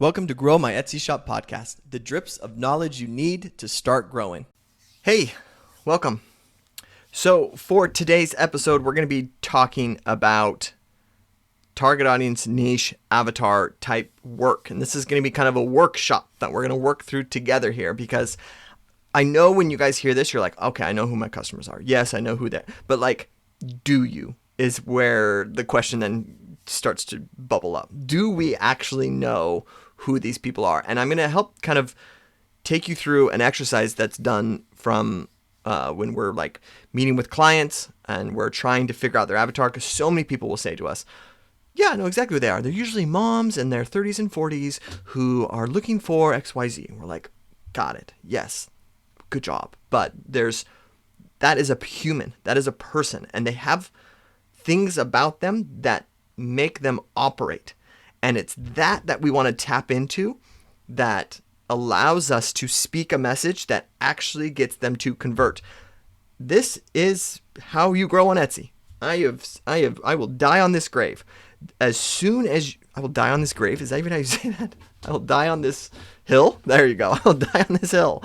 Welcome to Grow My Etsy Shop podcast, the drips of knowledge you need to start growing. Hey, welcome. So for today's episode, we're going to be talking about target audience, niche, avatar type work. And this is going to be kind of a workshop that we're going to work through together here, because I know when you guys hear this, you're like, okay, I know who my customers are. Yes, I know who they are. But like, do you? Is where the question then starts to bubble up. Do we actually know who these people are? And I'm going to help kind of take you through an exercise that's done from when we're like meeting with clients and we're trying to figure out their avatar, because so many people will say to us, yeah, I know exactly who they are. They're usually moms in their 30s and 40s who are looking for XYZ. And we're like, got it. Yes. Good job. But that is a human. That is a person. And they have things about them that make them operate. And it's that we want to tap into, that allows us to speak a message that actually gets them to convert. This is how you grow on Etsy. I will die on this grave. As soon as I will die on this grave. Is that even how you say that? I will die on this hill. There you go. I will die on this hill.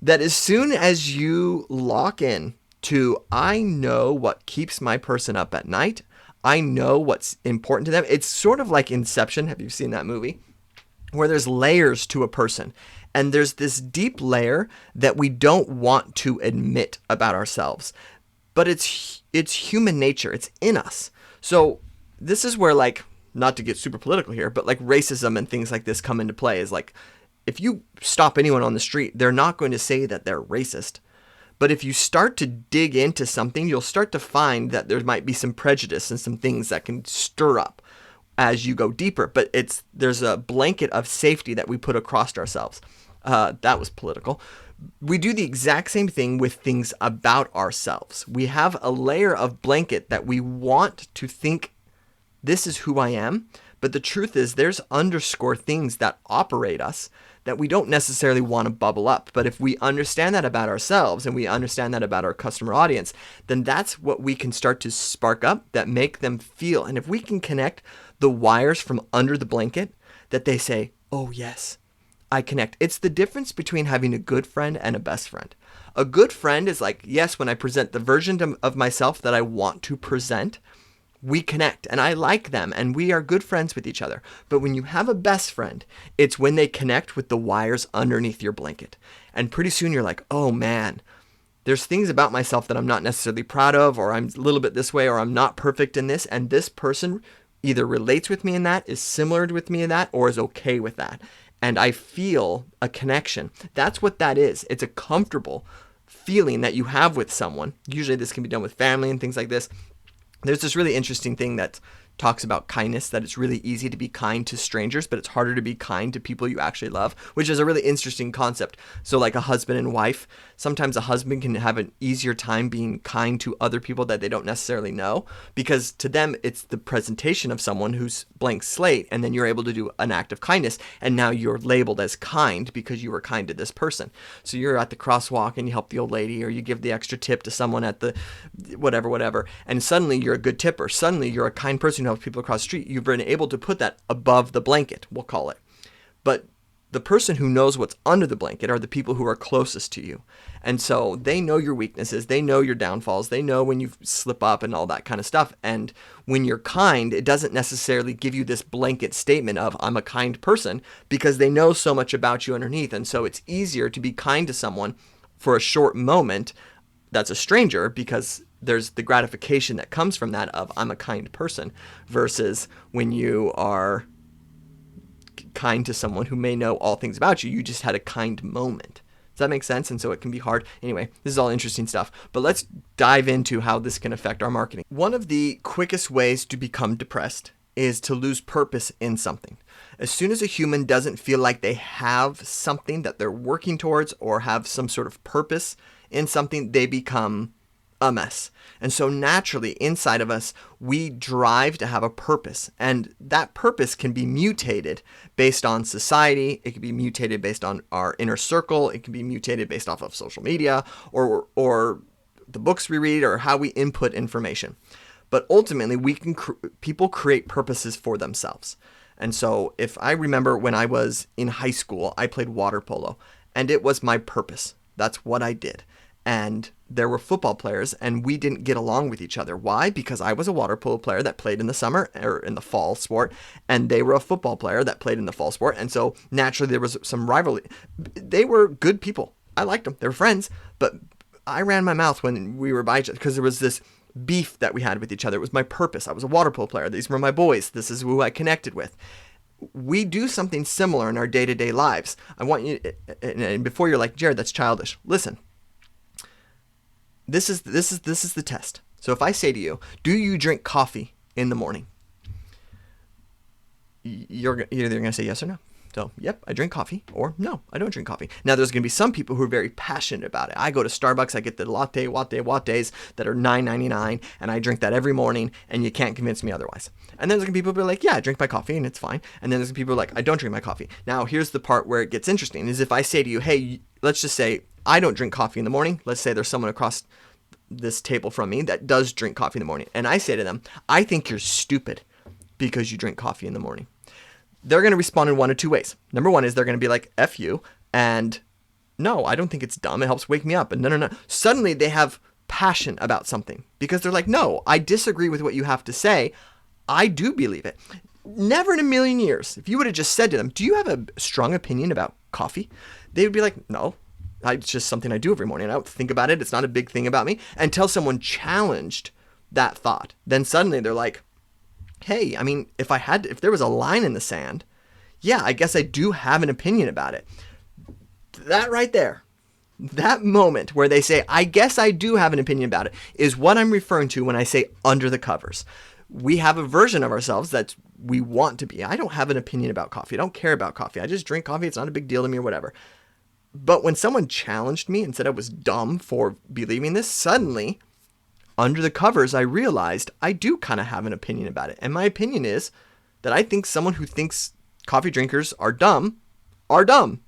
That as soon as you lock in to, I know what keeps my person up at night. I know what's important to them. It's sort of like Inception. Have you seen that movie? Where there's layers to a person. And there's this deep layer that we don't want to admit about ourselves. But it's human nature. It's in us. So this is where, like, not to get super political here, but like racism and things like this come into play. Is like, if you stop anyone on the street, they're not going to say that they're racist. But if you start to dig into something, you'll start to find that there might be some prejudice and some things that can stir up as you go deeper. But there's a blanket of safety that we put across ourselves. That was political. We do the exact same thing with things about ourselves. We have a layer of blanket that we want to think, this is who I am. But the truth is, there's underscore things that operate us that we don't necessarily want to bubble up. But if we understand that about ourselves and we understand that about our customer audience, then that's what we can start to spark up that make them feel. And if we can connect the wires from under the blanket, that they say, oh yes, I connect. It's the difference between having a good friend and a best friend. A good friend is like, yes, when I present the version of myself that I want to present, we connect and I like them and we are good friends with each other. But when you have a best friend, it's when they connect with the wires underneath your blanket. And pretty soon you're like, oh man, there's things about myself that I'm not necessarily proud of, or I'm a little bit this way, or I'm not perfect in this. And this person either relates with me in that, is similar with me in that, or is okay with that. And I feel a connection. That's what that is. It's a comfortable feeling that you have with someone. Usually this can be done with family and things like this. There's this really interesting thing that talks about kindness, that it's really easy to be kind to strangers, but it's harder to be kind to people you actually love, which is a really interesting concept. So like a husband and wife, sometimes a husband can have an easier time being kind to other people that they don't necessarily know, because to them, it's the presentation of someone who's blank slate, and then you're able to do an act of kindness, and now you're labeled as kind because you were kind to this person. So you're at the crosswalk and you help the old lady, or you give the extra tip to someone at the whatever, and suddenly you're a good tipper. Suddenly you're a kind person who helps people across the street. You've been able to put that above the blanket, we'll call it. But the person who knows what's under the blanket are the people who are closest to you. And so they know your weaknesses, they know your downfalls, they know when you slip up and all that kind of stuff. And when you're kind, it doesn't necessarily give you this blanket statement of, I'm a kind person, because they know so much about you underneath. And so it's easier to be kind to someone for a short moment that's a stranger, because there's the gratification that comes from that of, I'm a kind person, versus when you are kind to someone who may know all things about you, you just had a kind moment. Does that make sense? And so it can be hard. Anyway, this is all interesting stuff, but let's dive into how this can affect our marketing. One of the quickest ways to become depressed is to lose purpose in something. As soon as a human doesn't feel like they have something that they're working towards or have some sort of purpose in something, they become a mess. And so naturally inside of us, we drive to have a purpose, and that purpose can be mutated based on society. It can be mutated based on our inner circle. It can be mutated based off of social media or the books we read or how we input information. But ultimately, people create purposes for themselves. And so if I remember when I was in high school, I played water polo, and it was my purpose. That's what I did. And there were football players, and we didn't get along with each other. Why? Because I was a water polo player that played in the summer or in the fall sport, and they were a football player that played in the fall sport. And so naturally there was some rivalry. They were good people. I liked them. They were friends, but I ran my mouth when we were by each other because there was this beef that we had with each other. It was my purpose. I was a water polo player. These were my boys. This is who I connected with. We do something similar in our day-to-day lives. I want you, and before you're like, Jared, that's childish. Listen, this is the test. So if I say to you, do you drink coffee in the morning? You're either going to say yes or no. So, yep, I drink coffee, or no, I don't drink coffee. Now, there's going to be some people who are very passionate about it. I go to Starbucks, I get the lattes that are $9.99, and I drink that every morning, and you can't convince me otherwise. And then there's going to be people who are like, yeah, I drink my coffee, and it's fine. And then there's going to be people who are like, I don't drink my coffee. Now, here's the part where it gets interesting, is if I say to you, hey, let's just say I don't drink coffee in the morning. Let's say there's someone across this table from me that does drink coffee in the morning. And I say to them, I think you're stupid because you drink coffee in the morning. They're going to respond in one of two ways. Number one is they're going to be like, F you, and no, I don't think it's dumb. It helps wake me up. And no. Suddenly they have passion about something because they're like, no, I disagree with what you have to say. I do believe it. Never in a million years, if you would have just said to them, do you have a strong opinion about coffee? They would be like, no, it's just something I do every morning. I don't think about it. It's not a big thing about me. Until someone challenged that thought. Then suddenly they're like, hey, I mean, if there was a line in the sand, yeah, I guess I do have an opinion about it. That right there, that moment where they say, I guess I do have an opinion about it, is what I'm referring to when I say under the covers. We have a version of ourselves that we want to be. I don't have an opinion about coffee. I don't care about coffee. I just drink coffee. It's not a big deal to me or whatever. But when someone challenged me and said I was dumb for believing this, suddenly under the covers, I realized I do kind of have an opinion about it. And my opinion is that I think someone who thinks coffee drinkers are dumb are dumb.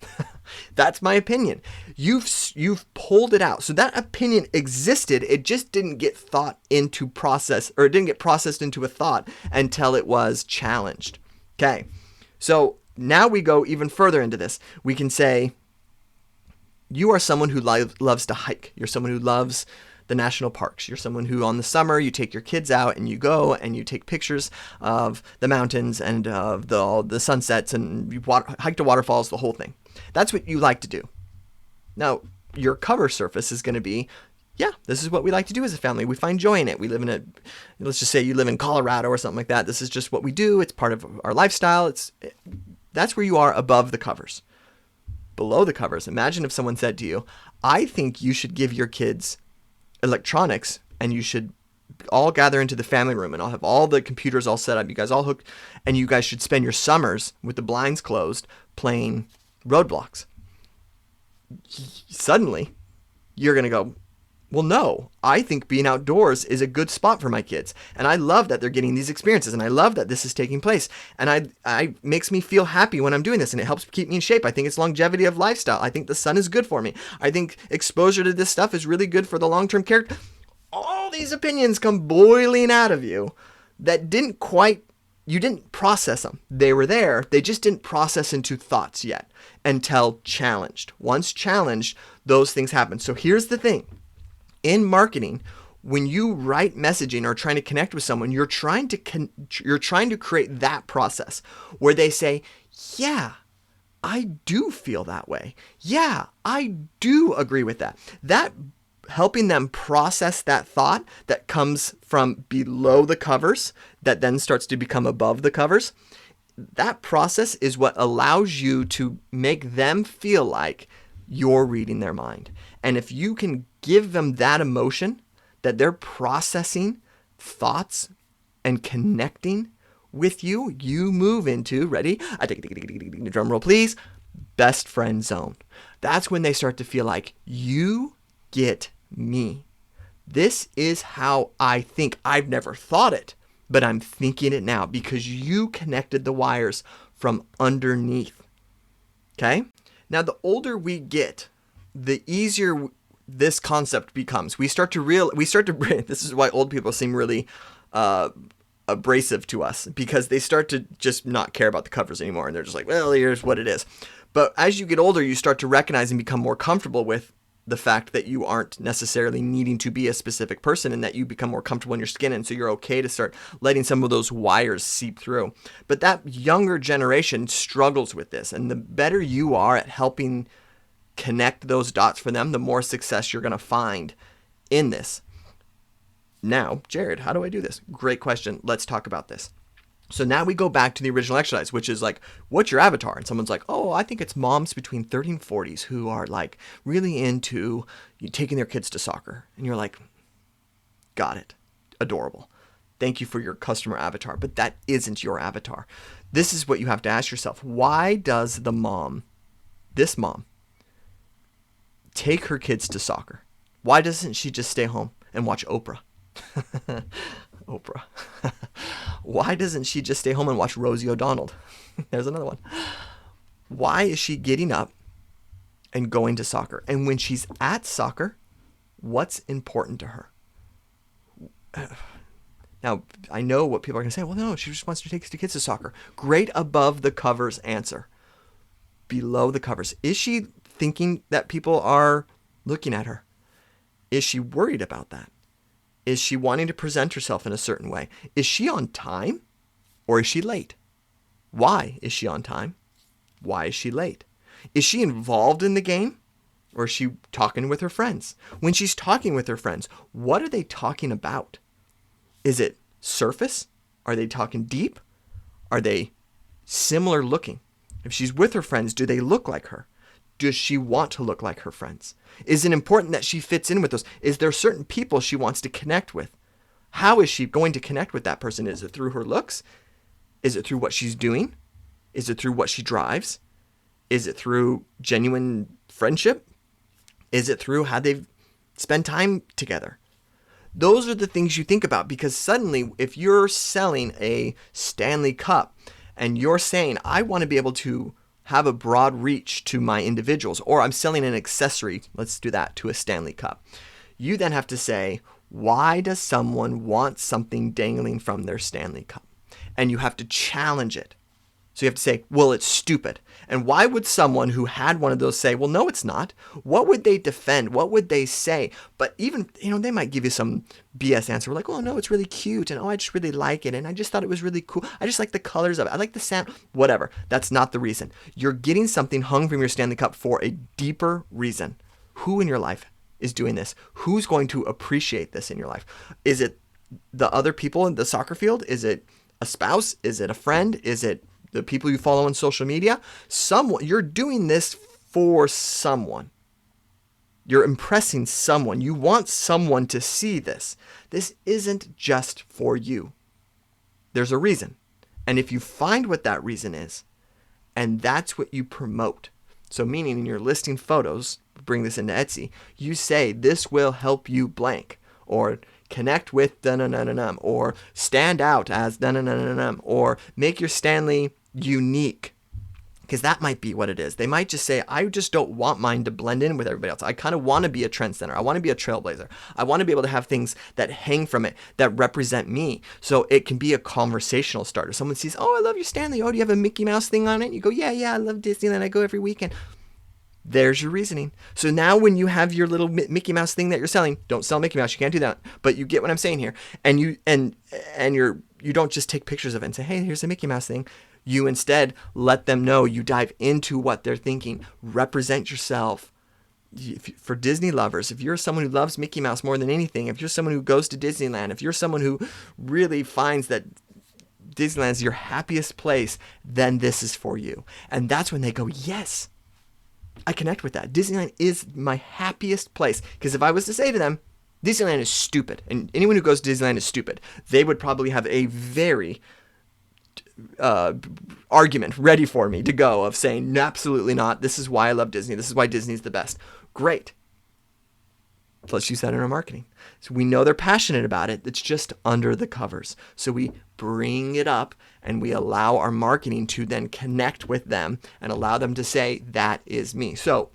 That's my opinion. You've pulled it out. So that opinion existed. It just didn't get thought into process, or it didn't get processed into a thought until it was challenged. Okay. So now we go even further into this. We can say, you are someone who loves to hike. You're someone who loves the national parks. You're someone who on the summer you take your kids out and you go and you take pictures of the mountains and of the sunsets, and you hike to waterfalls, the whole thing. That's what you like to do. Now, your cover surface is going to be, yeah, this is what we like to do as a family. We find joy in it. We live in let's just say you live in Colorado or something like that. This is just what we do. It's part of our lifestyle. That's where you are above the covers. Below the covers, imagine if someone said to you, I think you should give your kids electronics and you should all gather into the family room and I'll have all the computers all set up. You guys all hooked, and you guys should spend your summers with the blinds closed playing Roblox. Suddenly, you're going to go, well, no, I think being outdoors is a good spot for my kids. And I love that they're getting these experiences, and I love that this is taking place. And I makes me feel happy when I'm doing this, and it helps keep me in shape. I think it's longevity of lifestyle. I think the sun is good for me. I think exposure to this stuff is really good for the long-term character. All these opinions come boiling out of you that you didn't process them. They were there. They just didn't process into thoughts yet until challenged. Once challenged, those things happen. So here's the thing. In marketing, when you write messaging or trying to connect with someone, you're trying to create that process where they say, yeah, I do feel that way. Yeah, I do agree with that. That helping them process that thought that comes from below the covers that then starts to become above the covers. That process is what allows you to make them feel like you're reading their mind. And if you can give them that emotion that they're processing thoughts and connecting with you, you move into, ready? Drum roll, please. Best friend zone. That's when they start to feel like you get me. This is how I think. I've never thought it, but I'm thinking it now because you connected the wires from underneath. Okay? Now, the older we get, the easier this concept becomes. This is why old people seem really abrasive to us because they start to just not care about the covers anymore. And they're just like, well, here's what it is. But as you get older, you start to recognize and become more comfortable with the fact that you aren't necessarily needing to be a specific person and that you become more comfortable in your skin. And so you're okay to start letting some of those wires seep through. But that younger generation struggles with this. And the better you are at helping connect those dots for them, the more success you're going to find in this. Now, Jared, how do I do this? Great question. Let's talk about this. So now we go back to the original exercise, which is like, what's your avatar? And someone's like, oh, I think it's moms between 30 and 40s who are like really into taking their kids to soccer. And you're like, got it. Adorable. Thank you for your customer avatar. But that isn't your avatar. This is what you have to ask yourself. Why does this mom, take her kids to soccer? Why doesn't she just stay home and watch Oprah? Oprah. Why doesn't she just stay home and watch Rosie O'Donnell? There's another one. Why is she getting up and going to soccer? And when she's at soccer, what's important to her? Now, I know what people are going to say. Well, no, she just wants to take the kids to soccer. Great above the covers answer. Below the covers. Is she thinking that people are looking at her? Is she worried about that? Is she wanting to present herself in a certain way? Is she on time or is she late? Why is she on time? Why is she late? Is she involved in the game or is she talking with her friends? When she's talking with her friends, what are they talking about? Is it surface? Are they talking deep? Are they similar looking? If she's with her friends, do they look like her? Does she want to look like her friends? Is it important that she fits in with those? Is there certain people she wants to connect with? How is she going to connect with that person? Is it through her looks? Is it through what she's doing? Is it through what she drives? Is it through genuine friendship? Is it through how they've spent time together? Those are the things you think about, because suddenly if you're selling a Stanley Cup and you're saying, I want to be able to have a broad reach to my individuals, or I'm selling an accessory, let's do that, to a Stanley Cup. You then have to say, why does someone want something dangling from their Stanley Cup? And you have to challenge it. So you have to say, well, it's stupid. And why would someone who had one of those say, well, no, it's not? What would they defend? What would they say? But even, they might give you some BS answer. We're like, oh, no, it's really cute. And, oh, I just really like it. And I just thought it was really cool. I just like the colors of it. I like the sound. Whatever. That's not the reason. You're getting something hung from your Stanley Cup for a deeper reason. Who in your life is doing this? Who's going to appreciate this in your life? Is it the other people in the soccer field? Is it a spouse? Is it a friend? Is it the people you follow on social media? Someone, you're doing this for someone. You're impressing someone. You want someone to see this. This isn't just for you. There's a reason. And if you find what that reason is, and that's what you promote. So meaning in your listing photos, bring this into Etsy, you say, this will help you blank, or connect with da-na-na-na-num, or stand out as da-na-na-na-num, or make your Stanley unique, because that might be what it is. They might just say, I just don't want mine to blend in with everybody else. I kind of want to be a trendsetter. I want to be a trailblazer. I want to be able to have things that hang from it that represent me. So it can be a conversational starter. Someone sees, oh, I love your Stanley. Oh, do you have a Mickey Mouse thing on it? You go, yeah, I love Disneyland. I go every weekend. There's your reasoning. So now when you have your little Mickey Mouse thing that you're selling, don't sell Mickey Mouse. You can't do that. But you get what I'm saying here. And you don't just take pictures of it and say, hey, here's a Mickey Mouse thing. You instead let them know. You dive into what they're thinking. Represent yourself. For Disney lovers, if you're someone who loves Mickey Mouse more than anything, if you're someone who goes to Disneyland, if you're someone who really finds that Disneyland is your happiest place, then this is for you. And that's when they go, yes, I connect with that. Disneyland is my happiest place. Because if I was to say to them, Disneyland is stupid, and anyone who goes to Disneyland is stupid, they would probably have a very argument ready for me to go of saying, absolutely not. This is why I love Disney. This is why Disney's the best. Great. Let's use that in our marketing. So we know they're passionate about it. It's just under the covers. So we bring it up and we allow our marketing to then connect with them and allow them to say, that is me. So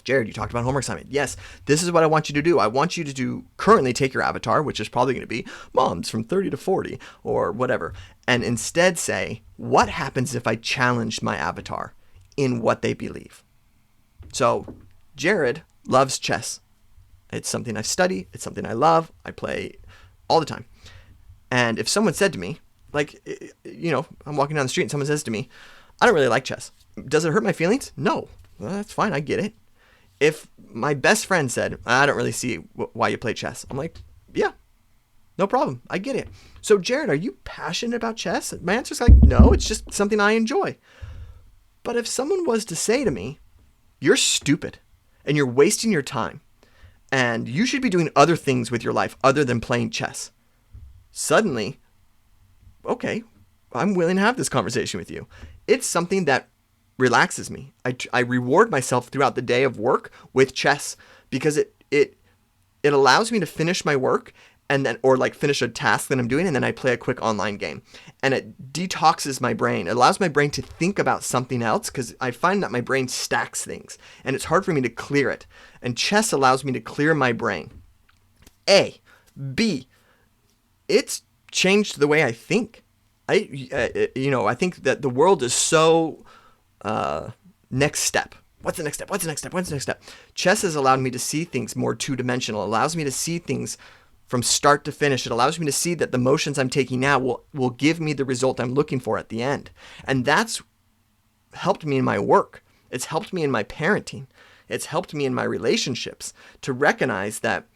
Jared, you talked about homework assignment. Yes, this is what I want you to do. I want you to currently take your avatar, which is probably going to be moms from 30 to 40 or whatever, and instead say, what happens if I challenge my avatar in what they believe? So Jared loves chess. It's something I study. It's something I love. I play all the time. And if someone said to me, like, I'm walking down the street and someone says to me, I don't really like chess. Does it hurt my feelings? No. Well, that's fine. I get it. If my best friend said, I don't really see why you play chess, I'm like, yeah, no problem. I get it. So Jared, are you passionate about chess? My answer is like, no, it's just something I enjoy. But if someone was to say to me, you're stupid and you're wasting your time and you should be doing other things with your life other than playing chess, suddenly, okay, I'm willing to have this conversation with you. It's something that relaxes me. I reward myself throughout the day of work with chess because it allows me to finish my work and then, or like finish a task that I'm doing, and then I play a quick online game. And it detoxes my brain. It allows my brain to think about something else because I find that my brain stacks things and it's hard for me to clear it. And chess allows me to clear my brain. A. B. It's changed the way I think. I think that the world is so next step. What's the next step? What's the next step? What's the next step? Chess has allowed me to see things more two-dimensional. It allows me to see things from start to finish. It allows me to see that the motions I'm taking now will give me the result I'm looking for at the end. And that's helped me in my work. It's helped me in my parenting. It's helped me in my relationships to recognize that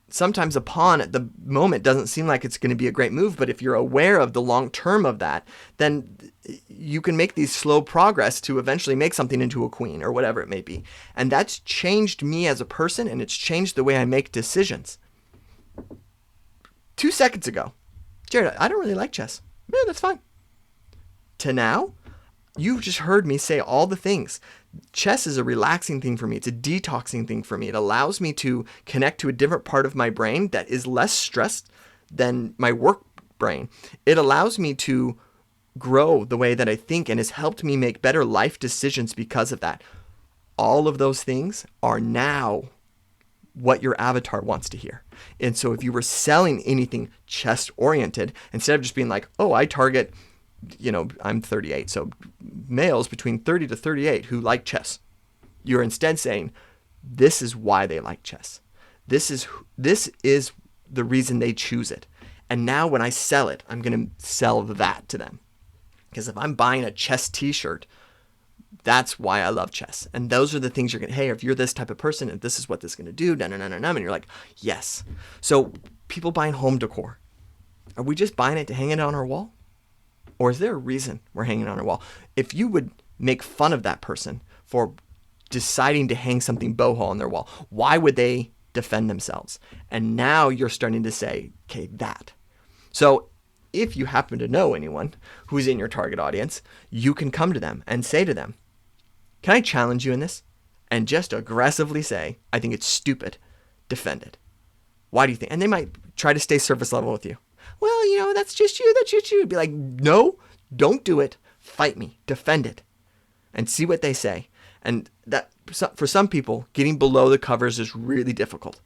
sometimes a pawn at the moment doesn't seem like it's going to be a great move, but if you're aware of the long term of that, then you can make these slow progress to eventually make something into a queen or whatever it may be. And that's changed me as a person, and it's changed the way I make decisions. 2 seconds ago, Jared, I don't really like chess. Yeah, that's fine. To now, you've just heard me say all the things. Chess is a relaxing thing for me. It's a detoxing thing for me. It allows me to connect to a different part of my brain that is less stressed than my work brain. It allows me to grow the way that I think and has helped me make better life decisions because of that. All of those things are now what your avatar wants to hear. And so if you were selling anything chess oriented, instead of just being like, oh, I target, I'm 38, so males between 30 to 38 who like chess, you're instead saying, this is why they like chess. This is the reason they choose it. And now when I sell it, I'm going to sell that to them. Because if I'm buying a chess t-shirt, that's why I love chess. And those are the things you're going to, hey, if you're this type of person and this is what this is going to do, and you're like, yes. So people buying home decor, are we just buying it to hang it on our wall? Or is there a reason we're hanging on our wall? If you would make fun of that person for deciding to hang something boho on their wall, why would they defend themselves? And now you're starting to say, okay, that. So if you happen to know anyone who's in your target audience, you can come to them and say to them, can I challenge you in this? And just aggressively say, I think it's stupid. Defend it. Why do you think? And they might try to stay surface level with you. Well, that's just you. That's just you. Be like, no, don't do it. Fight me. Defend it. And see what they say. And that, for some people, getting below the covers is really difficult.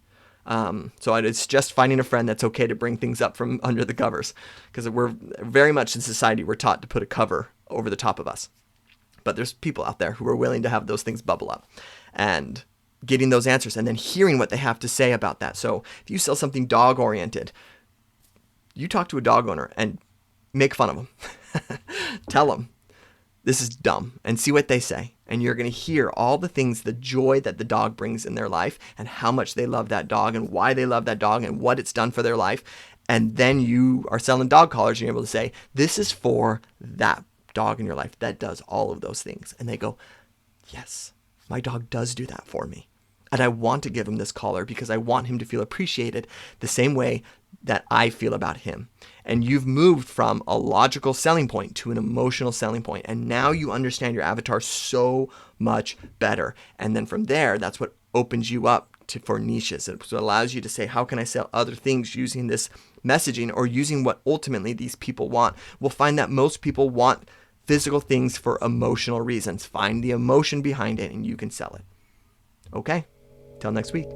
So it's just finding a friend that's okay to bring things up from under the covers. Because we're very much in society, we're taught to put a cover over the top of us. But there's people out there who are willing to have those things bubble up. And getting those answers and then hearing what they have to say about that. So if you sell something dog-oriented, you talk to a dog owner and make fun of them. Tell them this is dumb and see what they say. And you're going to hear all the things, the joy that the dog brings in their life and how much they love that dog and why they love that dog and what it's done for their life. And then you are selling dog collars and you're able to say, this is for that dog in your life that does all of those things. And they go, yes, my dog does do that for me. And I want to give him this collar because I want him to feel appreciated the same way that I feel about him. And you've moved from a logical selling point to an emotional selling point. And now you understand your avatar so much better. And then from there, that's what opens you up for niches. It allows you to say, how can I sell other things using this messaging or using what ultimately these people want? We'll find that most people want physical things for emotional reasons. Find the emotion behind it and you can sell it. Okay, till next week.